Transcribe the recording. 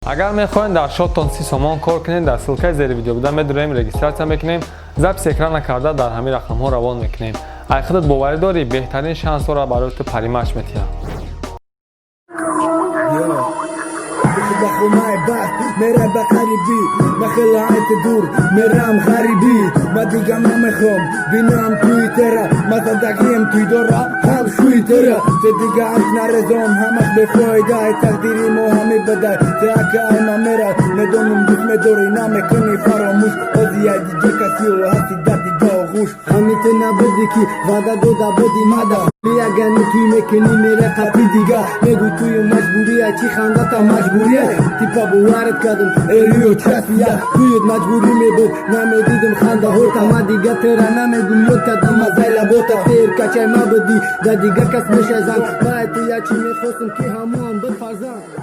اگر میخواین در شاتتان 30 سومان کار کنین در سلکه زیر ویدیو بوده میدونیم رجیستراسیون میکنیم ضبط اکران نکرده در همین رقم ها روان میکنیم اگه خودت باور داری بهترین شانس را برای تو پریمش میتیم بخونای بخت میره به قریبی مخلعت دور میرم غریبی ما دیگه نمیخوام بینم توی تره ما زدگیم توی دورا هم شوی تره تو دیگه عک نرزام همش بفایده تقدیری ما همی بده تاکه ای ما میره ندونم دوست میداری نمیکنی فراموش بازی ای دیگه کسی و هستی در دیگه آغوش همی تو نبودی که وعده دوده بودی مده اگر توی میکنی میره قطعی دیگه میگو توی مجبوریه چی خنده تا مجبوریه تیپا بوارد کردم ایریو چسبیه توی مجبوری میبود نمیدیدم خنده هوتا ما دیگه تیره نمیگم یاد کردم مزای لبوتا تیر کچه ما بودی در دیگه کس میشه زن باید توی چی میخواستم که همون بفرزن